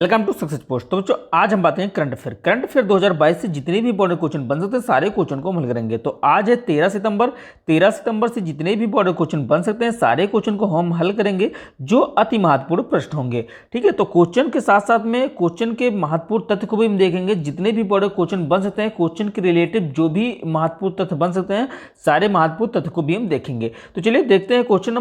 Welcome to success post. तो बच्चों आज हम बात करेंगे करंट अफेयर 2022 से जितने भी इंपॉर्टेंट क्वेश्चन बन सकते हैं सारे क्वेश्चन को हम हल करेंगे। तो आज है 13 सितंबर से जितने भी इंपॉर्टेंट क्वेश्चन बन सकते हैं सारे क्वेश्चन को हम हल करेंगे जो अति महत्वपूर्ण प्रश्न होंगे। ठीक है, तो क्वेश्चन के साथ साथ में क्वेश्चन के महत्वपूर्ण तथ्य को भी हम देखेंगे। जितने भी इंपॉर्टेंट क्वेश्चन बन सकते हैं क्वेश्चन के रिलेटिव जो भी महत्वपूर्ण तथ्य बन सकते हैं सारे महत्वपूर्ण तथ्य को भी हम देखेंगे। तो चलिए देखते हैं क्वेश्चन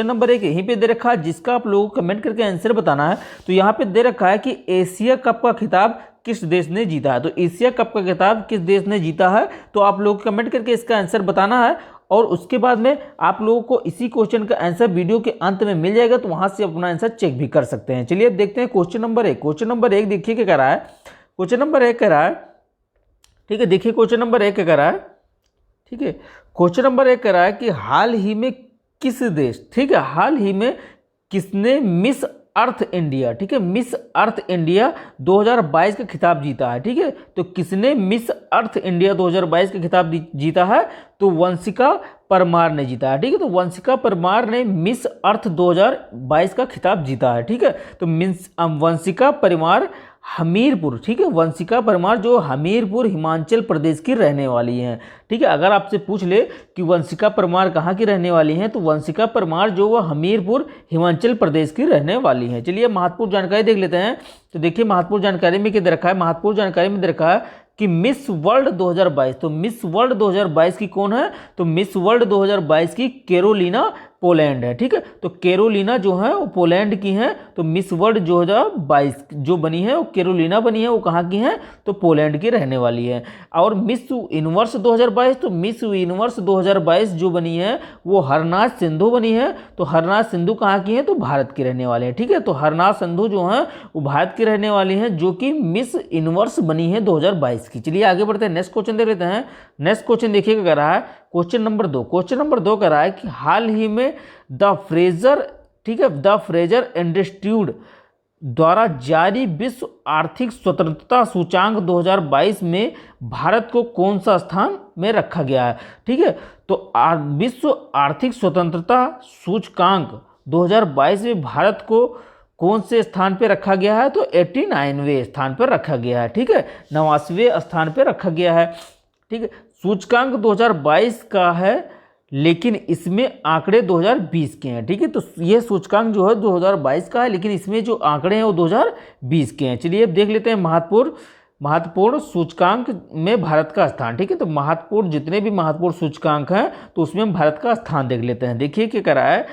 नंबर एक यहीं पे दे रखा है जिसका आप लोगों को कमेंट करके आंसर बताना है। तो यहाँ पे दे रखा है कि एशिया कप का खिताब किस देश ने जीता है। तो एशिया कप का खिताब किस देश ने जीता है तो आप लोग कमेंट करके इसका आंसर बताना है और उसके बाद में आप लोगों को इसी क्वेश्चन का आंसर वीडियो के अंत में मिल जाएगा, तो वहां से अपना आंसर चेक भी कर सकते हैं। चलिए अब देखते हैं क्वेश्चन नंबर एक देखिए क्या कह रहा है। क्वेश्चन नंबर एक कह रहा है, ठीक है, देखिए क्वेश्चन नंबर एक क्या कह रहा है। ठीक है, क्वेश्चन नंबर एक कह रहा है कि हाल ही में किस देश, ठीक है, हाल ही में किसने मिस अर्थ इंडिया, ठीक है, मिस अर्थ इंडिया 2022 का खिताब जीता है। ठीक है, तो किसने मिस अर्थ इंडिया 2022 का खिताब जीता है तो वंशिका परमार ने जीता है। ठीक है, तो वंशिका परमार ने मिस अर्थ 2022 का खिताब जीता है। ठीक है, तो वंशिका परमार हमीरपुर, ठीक है, वंशिका परमार जो हमीरपुर हिमाचल प्रदेश की रहने वाली हैं। ठीक है, अगर आपसे पूछ ले कि वंशिका परमार कहाँ की रहने वाली हैं तो वंशिका परमार जो वह हमीरपुर हिमाचल प्रदेश की रहने वाली हैं। चलिए महत्वपूर्ण जानकारी देख लेते हैं। तो देखिए महत्वपूर्ण जानकारी में क्या दे रखा है, महत्वपूर्ण जानकारी में दे रखा है कि मिस वर्ल्ड 2022, तो मिस वर्ल्ड 2022 की कौन है तो मिस वर्ल्ड 2022 की कैरोलिना पोलैंड है। ठीक है, तो कैरोलिना जो है वो पोलैंड की हैं। तो मिस वर्ल्ड 2022 जो बनी है वो कैरोलिना बनी है, वो कहाँ की हैं तो पोलैंड की रहने वाली है। और मिस यूनिवर्स 2022, तो मिस यूनिवर्स 2022 जो बनी है वो हरनाज सिंधु बनी है। तो हरनाज सिंधु कहाँ की है तो भारत की रहने वाले हैं। ठीक है, तो हरनाज सिंधु जो है वो भारत की रहने वाली हैं जो कि मिस यूनिवर्स बनी है 2022 की। चलिए आगे बढ़ते हैं, नेक्स्ट क्वेश्चन देख लेते हैं। नेक्स्ट क्वेश्चन देखिएगा क्या रहा है, क्वेश्चन नंबर दो कह रहा है कि हाल ही में द फ्रेजर, ठीक है, द फ्रेजर इंस्टीट्यूट द्वारा जारी विश्व आर्थिक स्वतंत्रता सूचांक 2022 में भारत को कौन सा स्थान में रखा गया है। ठीक है, तो विश्व आर्थिक स्वतंत्रता सूचकांक 2022 में भारत को कौन से स्थान पे रखा गया है तो 89वें स्थान पर रखा गया है। ठीक है, 89वें स्थान पर रखा गया है। ठीक है, सूचकांक 2022 का है लेकिन इसमें आंकड़े 2020 के हैं। ठीक है, तो यह सूचकांक जो है 2022 का है लेकिन इसमें जो आंकड़े हैं वो 2020 के हैं। चलिए अब देख लेते हैं महत्वपूर्ण सूचकांक में भारत का स्थान। ठीक है, तो महत्वपूर्ण जितने भी महत्वपूर्ण सूचकांक हैं तो उसमें हम भारत का स्थान देख लेते हैं। देखिए क्या कह रहा है,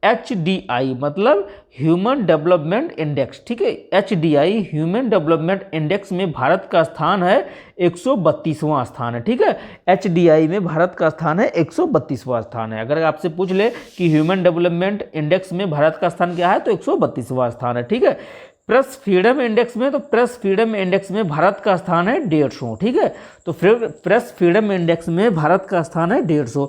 HDI मतलब ह्यूमन डेवलपमेंट इंडेक्स। ठीक है, HDI ह्यूमन डेवलपमेंट इंडेक्स में भारत का स्थान है 132वां स्थान है। ठीक है, HDI में भारत का स्थान है 132वां स्थान है। अगर आपसे पूछ ले कि ह्यूमन डेवलपमेंट इंडेक्स में भारत का स्थान क्या है तो 132वां स्थान है। ठीक है, प्रेस फ्रीडम इंडेक्स में, तो प्रेस फ्रीडम इंडेक्स में भारत का स्थान है 150। ठीक है, तो फिर प्रेस फ्रीडम इंडेक्स में भारत का स्थान है 150।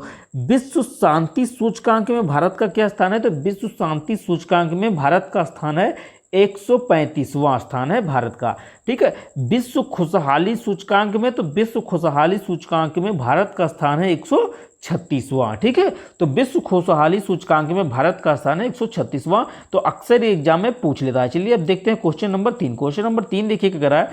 विश्व शांति सूचकांक में भारत का क्या स्थान है तो विश्व शांति सूचकांक में भारत का स्थान है 135वां स्थान है भारत का। ठीक है, विश्व खुशहाली सूचकांक में, तो विश्व खुशहाली सूचकांक में भारत का स्थान है 136वां। ठीक है, तो विश्व खुशहाली सूचकांक में भारत का स्थान है 136वां। तो अक्सर एग्जाम में पूछ लेता है। चलिए अब देखते हैं क्वेश्चन नंबर 3। क्वेश्चन नंबर 3 देखिए क्या करा है।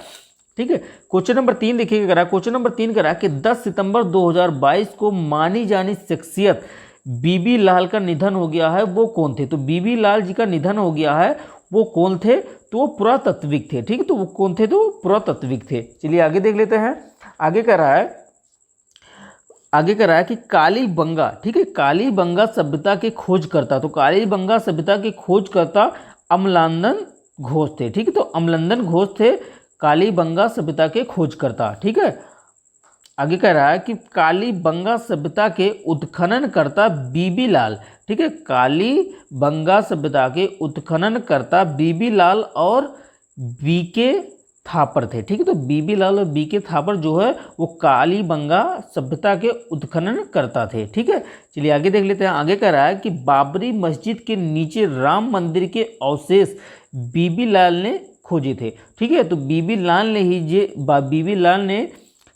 ठीक है, क्वेश्चन नंबर 3 देखिए क्या करा है। क्वेश्चन नंबर 3 करा कि 10 सितंबर 2022 को मानी जानी शख्सियत बीबी लाल का निधन हो गया है, वो कौन थे। तो बीबी लाल जी का निधन हो गया है, वो कौन थे तो वो पुरातत्विक थे। ठीक है, तो वो कौन थे तो वो पुरातत्विक थे। चलिए आगे देख लेते हैं। आगे कह रहा है कि कालीबंगा, ठीक है, कालीबंगा सभ्यता के खोजकर्ता, तो कालीबंगा सभ्यता के खोजकर्ता अमलानंदन घोष थे। ठीक है, तो अमलानंदन घोष थे कालीबंगा सभ्यता के खोजकर्ता। ठीक है, आगे कह रहा है कि कालीबंगा सभ्यता के उत्खननकर्ता बीबी लाल, ठीक है, कालीबंगा सभ्यता के उत्खननकर्ता बीबी लाल और बीके थापर थे। ठीक है, तो बीबी लाल और बीके थापर जो है वो कालीबंगा सभ्यता के उत्खनन करता थे। ठीक है, चलिए आगे देख लेते हैं। आगे कह रहा है कि बाबरी मस्जिद के नीचे राम मंदिर के अवशेष बीबी लाल ने खोजे थे। ठीक है, तो बीबी लाल ने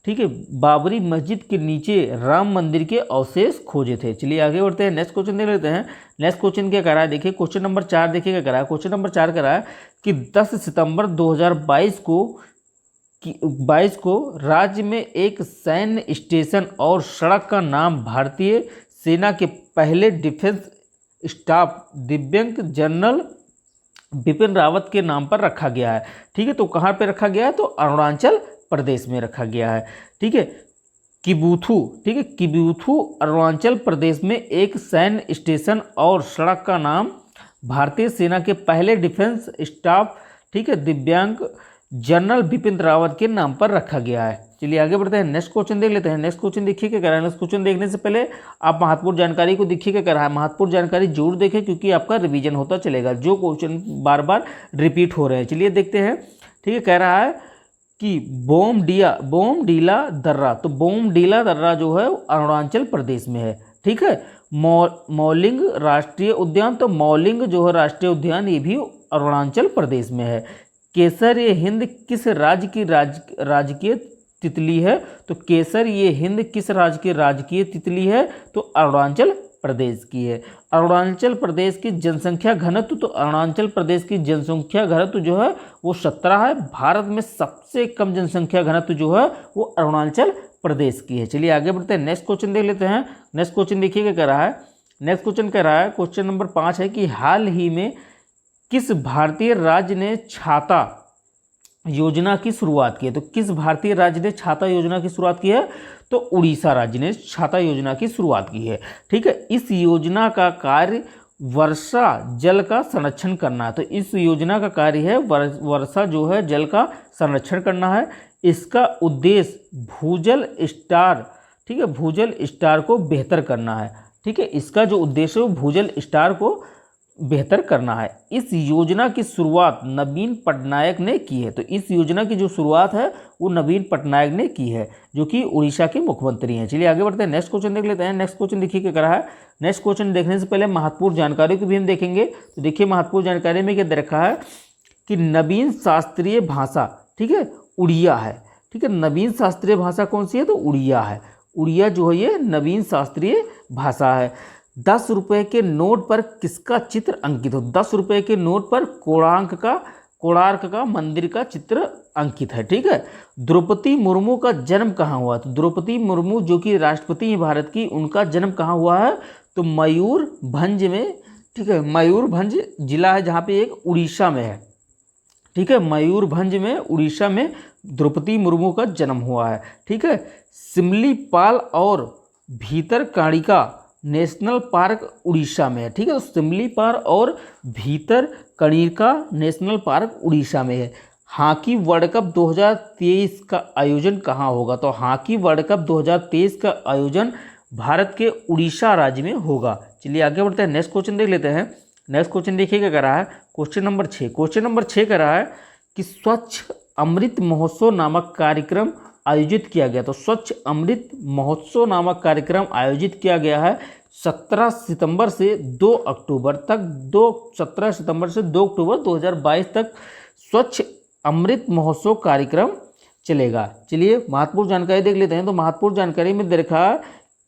ठीक है, बाबरी मस्जिद के नीचे राम मंदिर के अवशेष खोजे थे। चलिए आगे बढ़ते हैं, नेक्स्ट क्वेश्चन देख लेते हैं। नेक्स्ट क्वेश्चन क्या कह रहा है, देखिए क्वेश्चन नंबर 4 देखिए क्या कह रहा है। क्वेश्चन नंबर 4 कह रहा है कि 10 सितंबर 2022 को राज्य में एक सैन्य स्टेशन और सड़क का नाम भारतीय सेना के पहले डिफेंस स्टाफ दिव्यांग जनरल बिपिन रावत के नाम पर रखा गया है। ठीक है, तो कहाँ पे रखा गया है, तो अरुणाचल प्रदेश में रखा गया है। ठीक है, किबुथु, ठीक है, किबुथु अरुणाचल प्रदेश में एक सैन्य स्टेशन और सड़क का नाम भारतीय सेना के पहले डिफेंस स्टाफ, ठीक है, दिव्यांग जनरल बिपिन रावत के नाम पर रखा गया है। चलिए आगे बढ़ते हैं, नेक्स्ट क्वेश्चन देख लेते हैं। नेक्स्ट क्वेश्चन देखिए क्या कह रहा है। नेक्स्ट क्वेश्चन देखने से पहले आप महत्वपूर्ण जानकारी को देखिए क्या कह रहा है। महत्वपूर्ण जानकारी जरूर देखें क्योंकि आपका रिवीजन होता चलेगा, जो क्वेश्चन बार बार रिपीट हो रहे हैं। चलिए देखते हैं। ठीक है, कह रहा है कि बोमडीला दर्रा, तो बोमडीला दर्रा जो है अरुणाचल प्रदेश में है। ठीक है, मौलिंग राष्ट्रीय उद्यान, तो मौलिंग जो है राष्ट्रीय उद्यान ये भी अरुणाचल प्रदेश में है। केसर ये हिंद किस राज्य की राजकीय तितली है, तो केसर ये हिंद किस राज्य की राजकीय तितली है, तो अरुणाचल प्रदेश की है। अरुणाचल प्रदेश की जनसंख्या घनत्व, तो अरुणाचल प्रदेश की जनसंख्या घनत्व जो है वो 17 है। भारत में सबसे कम जनसंख्या घनत्व जो है वो अरुणाचल प्रदेश की है। चलिए आगे बढ़ते हैं, नेक्स्ट क्वेश्चन देख लेते हैं। नेक्स्ट क्वेश्चन देखिए क्या कह रहा है। नेक्स्ट क्वेश्चन कह रहा है, क्वेश्चन नंबर 5 है कि हाल ही में किस भारतीय राज्य ने छाता योजना की शुरुआत की है, तो किस भारतीय राज्य ने छाता योजना की शुरुआत की है, तो उड़ीसा राज्य ने छाता योजना की शुरुआत की है। ठीक है, इस योजना का कार्य वर्षा जल का संरक्षण करना है, तो इस योजना का कार्य है वर्षा जो है जल का संरक्षण करना है। इसका उद्देश्य भूजल स्तर, ठीक है, भूजल स्तर को बेहतर करना है। ठीक है, इसका जो उद्देश्य है वो भूजल स्तर को बेहतर करना है। इस योजना की शुरुआत नवीन पटनायक ने की है, तो इस योजना की जो शुरुआत है वो नवीन पटनायक ने की है, जो कि उड़ीसा के मुख्यमंत्री हैं। चलिए आगे बढ़ते हैं, नेक्स्ट क्वेश्चन देख लेते हैं। नेक्स्ट क्वेश्चन देखिए क्या कर रहा है। नेक्स्ट क्वेश्चन देखने से पहले महत्वपूर्ण जानकारी को भी हम देखेंगे। तो देखिए महत्वपूर्ण जानकारी में क्या दे रखा है कि नवीन शास्त्रीय भाषा, ठीक है, उड़िया है। ठीक है, नवीन शास्त्रीय भाषा कौन सी है, तो उड़िया है। उड़िया जो है ये नवीन शास्त्रीय भाषा है। 10 रुपये के नोट पर किसका चित्र अंकित हो, 10 रुपये के नोट पर कोणार्क का मंदिर का चित्र अंकित है। ठीक है, द्रौपदी मुर्मू का जन्म कहाँ हुआ, तो द्रौपदी मुर्मू जो कि राष्ट्रपति हैं भारत की, उनका जन्म कहाँ हुआ है, तो मयूरभंज में। ठीक है, मयूरभंज जिला है जहाँ पे एक उड़ीसा में है। ठीक है, मयूरभंज में उड़ीसा में द्रौपदी मुर्मू का जन्म हुआ है। ठीक है, सिमलीपाल और भीतरकनिका नेशनल पार्क उड़ीसा में है। ठीक है, तो सिमलीपाल और भीतरकनिका नेशनल पार्क उड़ीसा में है। हॉकी वर्ल्ड कप 2023 का आयोजन कहाँ होगा, तो हॉकी वर्ल्ड कप 2023 का आयोजन भारत के उड़ीसा राज्य में होगा। चलिए आगे बढ़ते हैं, नेक्स्ट क्वेश्चन देख लेते हैं। नेक्स्ट क्वेश्चन देखिए क्या कर रहा है। क्वेश्चन नंबर 6, क्वेश्चन नंबर 6 कर रहा है कि स्वच्छ अमृत महोत्सव नामक कार्यक्रम आयोजित किया गया, तो स्वच्छ अमृत महोत्सव नामक कार्यक्रम आयोजित किया गया है 17 सितंबर से 2 अक्टूबर तक। 17 सितंबर से 2 अक्टूबर 2022 तक स्वच्छ अमृत महोत्सव कार्यक्रम चलेगा। चलिए महत्वपूर्ण जानकारी देख लेते हैं। तो महत्वपूर्ण जानकारी में देखा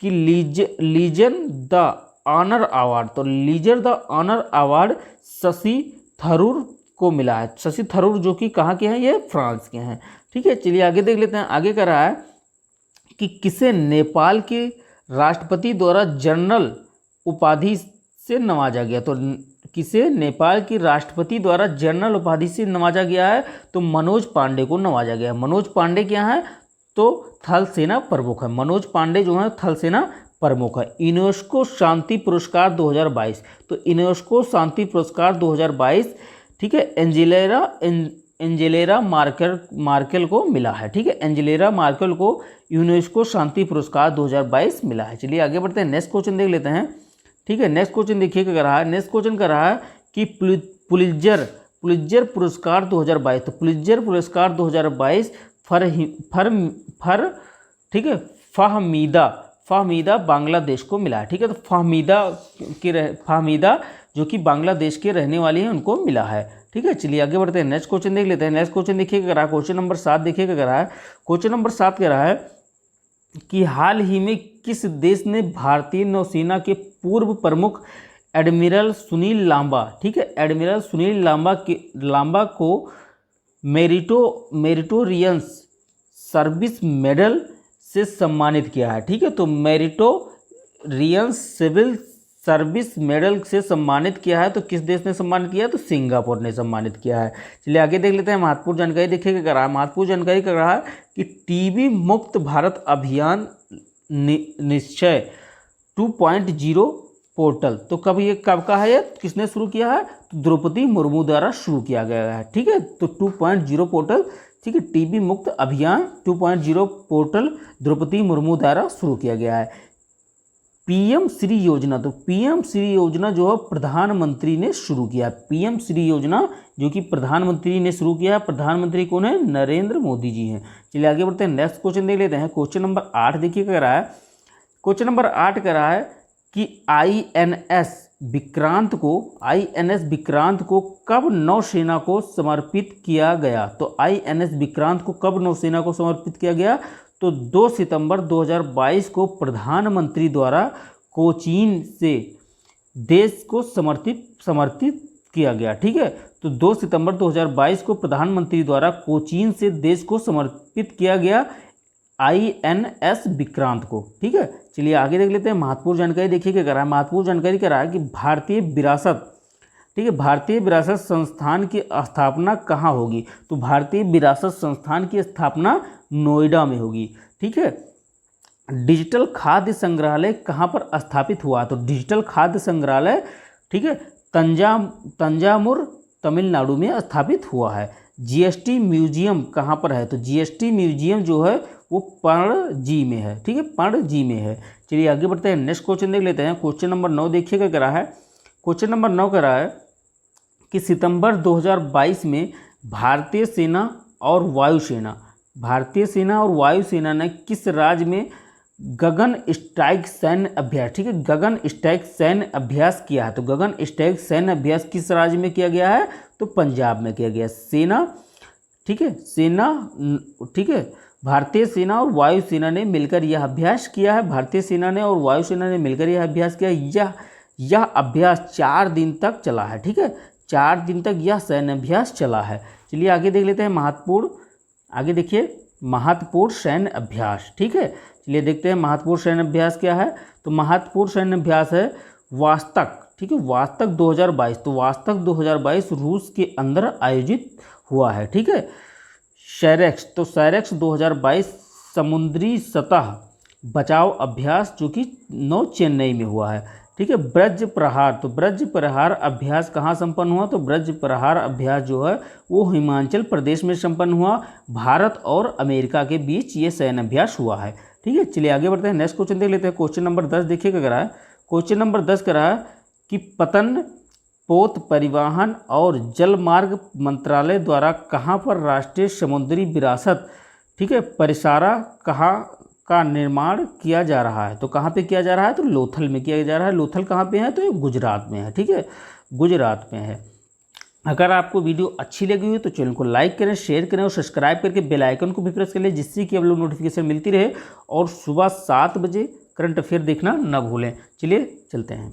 कि लीजन द ऑनर अवार्ड, तो legion d'honneur award Shashi Tharoor को मिला है। शशि थरूर जो कि कहाँ के हैं, ये फ्रांस के हैं। ठीक है, चलिए आगे देख लेते हैं। आगे कह रहा है कि किसे नेपाल के राष्ट्रपति द्वारा जनरल उपाधि से नवाजा गया, तो किसे नेपाल की राष्ट्रपति द्वारा जनरल उपाधि से नवाजा गया है, तो मनोज पांडे को नवाजा गया है। मनोज पांडे क्या है, तो थल सेना प्रमुख है। मनोज पांडे जो है थल सेना प्रमुख है। यूनेस्को शांति पुरस्कार 2022, तो यूनेस्को शांति पुरस्कार 2022, ठीक है, एंजेलेरा मार्केल को मिला है। ठीक है, एंजेलेरा मार्केल को यूनेस्को शांति पुरस्कार 2022 मिला है। चलिए आगे बढ़ते हैं, नेक्स्ट क्वेश्चन देख लेते हैं। ठीक है, नेक्स्ट क्वेश्चन देखिए क्या कर रहा है। नेक्स्ट क्वेश्चन कर रहा है कि पुलित्जर पुरस्कार 2022, तो पुलित्जर पुरस्कार 2022 ठीक है, फहमीदा बांग्लादेश को मिला है। ठीक है, तो फहमीदा जो कि बांग्लादेश के रहने वाली हैं उनको मिला है। ठीक है, चलिए आगे बढ़ते हैं, नेक्स्ट क्वेश्चन देख लेते हैं। नेक्स्ट क्वेश्चन देखिए क्या रहा है। क्वेश्चन नंबर 7 देखिए क्या रहा है। क्वेश्चन नंबर 7 कह रहा है कि हाल ही में किस देश ने भारतीय नौसेना के पूर्व प्रमुख एडमिरल सुनील लांबा, ठीक है, एडमिरल सुनील लांबा को मेरिटोरियस सर्विस मेडल से सम्मानित किया है, ठीक है। तो मेरिटोरियस सिविल सर्विस मेडल से सम्मानित किया है। तो किस देश ने सम्मानित किया है? तो सिंगापुर ने सम्मानित किया है। चलिए आगे देख लेते हैं। महत्वपूर्ण जानकारी देखिए क्या कर रहा है। महत्वपूर्ण जानकारी कर रहा है कि टीबी मुक्त भारत अभियान निश्चय 2.0 पोर्टल, तो कब का है ये, किसने शुरू किया है? तो द्रौपदी मुर्मू द्वारा शुरू किया गया है, ठीक है। तो 2.0 पोर्टल, ठीक है, टीबी मुक्त अभियान 2.0 पोर्टल द्रौपदी मुर्मू द्वारा शुरू किया गया है। पीएम श्री योजना, तो पीएम श्री योजना जो है प्रधानमंत्री ने शुरू किया। पीएम श्री योजना जो कि प्रधानमंत्री ने शुरू किया है। प्रधानमंत्री कौन है? नरेंद्र मोदी जी हैं। चलिए आगे बढ़ते हैं, नेक्स्ट क्वेश्चन देख लेते हैं। क्वेश्चन नंबर 8 देखिए क्या रहा है। क्वेश्चन नंबर 8 कह रहा है कि आईएनएस विक्रांत को कब नौसेना को समर्पित किया गया? तो आईएनएस विक्रांत को कब नौसेना को समर्पित किया गया? तो 2 सितंबर 2022 को प्रधानमंत्री द्वारा कोचीन से देश को समर्पित किया गया, ठीक है। तो 2 सितंबर 2022 को प्रधानमंत्री द्वारा कोचीन से देश को समर्पित किया गया आईएनएस विक्रांत को, ठीक है। चलिए आगे देख लेते हैं। महत्वपूर्ण जानकारी देखिए क्या कर रहा है। महत्वपूर्ण जानकारी कह रहा है कि भारतीय विरासत, ठीक है, भारतीय विरासत संस्थान की स्थापना कहाँ होगी? तो भारतीय विरासत संस्थान की स्थापना नोएडा में होगी, ठीक है। डिजिटल खाद्य संग्रहालय कहाँ पर स्थापित हुआ? तो डिजिटल खाद्य संग्रहालय, ठीक है, तंजावुर तमिलनाडु में स्थापित हुआ है। जीएसटी म्यूजियम कहाँ पर है? तो जीएसटी म्यूजियम जो है वो पणजी में है, ठीक है, पणजी में है। चलिए आगे बढ़ते हैं, नेक्स्ट क्वेश्चन देख लेते हैं। क्वेश्चन नंबर 9 देखिए क्या कह रहा है। क्वेश्चन नंबर 9 कह रहा है कि सितंबर 2022 में भारतीय सेना और वायुसेना ने किस राज्य में गगन स्ट्राइक सैन्य अभ्यास, ठीक है, गगन स्ट्राइक सैन्य अभ्यास किया है? तो गगन स्ट्राइक सैन्य अभ्यास किस राज्य में किया गया है? तो पंजाब में किया गया। सेना, ठीक है, ठीक है, भारतीय सेना और वायुसेना ने मिलकर यह अभ्यास किया है। भारतीय सेना ने और वायुसेना ने मिलकर यह अभ्यास किया। यह अभ्यास 4 दिन तक चला है, ठीक है, 4 दिन तक यह सैन्य अभ्यास चला है। चलिए आगे देख लेते हैं। आगे देखिए महत्वपूर्ण सैन्य अभ्यास, ठीक है। चलिए देखते हैं महत्वपूर्ण सैन्य अभ्यास क्या है। तो महत्वपूर्ण सैन्य अभ्यास है वास्तक, ठीक है, वास्तक 2022। तो वास्तक 2022 रूस के अंदर आयोजित हुआ है, ठीक है। सैरेक्स, तो सैरेक्स 2022 समुद्री सतह बचाव अभ्यास जो कि नौ चेन्नई में हुआ है, ठीक है। ब्रज प्रहार, तो ब्रज प्रहार अभ्यास कहाँ संपन्न हुआ? तो ब्रज प्रहार अभ्यास जो है वो हिमाचल प्रदेश में संपन्न हुआ। भारत और अमेरिका के बीच ये सैन्य अभ्यास हुआ है, ठीक है। चलिए आगे बढ़ते हैं, नेक्स्ट क्वेश्चन देख लेते हैं। क्वेश्चन नंबर 10 देखिए क्या कर रहा है। क्वेश्चन नंबर 10 कर रहा है कि पोत परिवहन और जलमार्ग मंत्रालय द्वारा कहाँ पर राष्ट्रीय समुद्री विरासत, ठीक है, परिसारा कहाँ का निर्माण किया जा रहा है? तो कहाँ पे किया जा रहा है? तो लोथल में किया जा रहा है। लोथल कहाँ पे है? तो ये गुजरात में है, ठीक है, गुजरात में है। अगर आपको वीडियो अच्छी लगी हो तो चैनल को लाइक करें, शेयर करें और सब्सक्राइब करके बेल आइकन को भी प्रेस कर लें, जिससे कि आप लोग नोटिफिकेशन मिलती रहे। और सुबह 7 बजे करंट अफेयर देखना न भूलें। चलिए चलते हैं।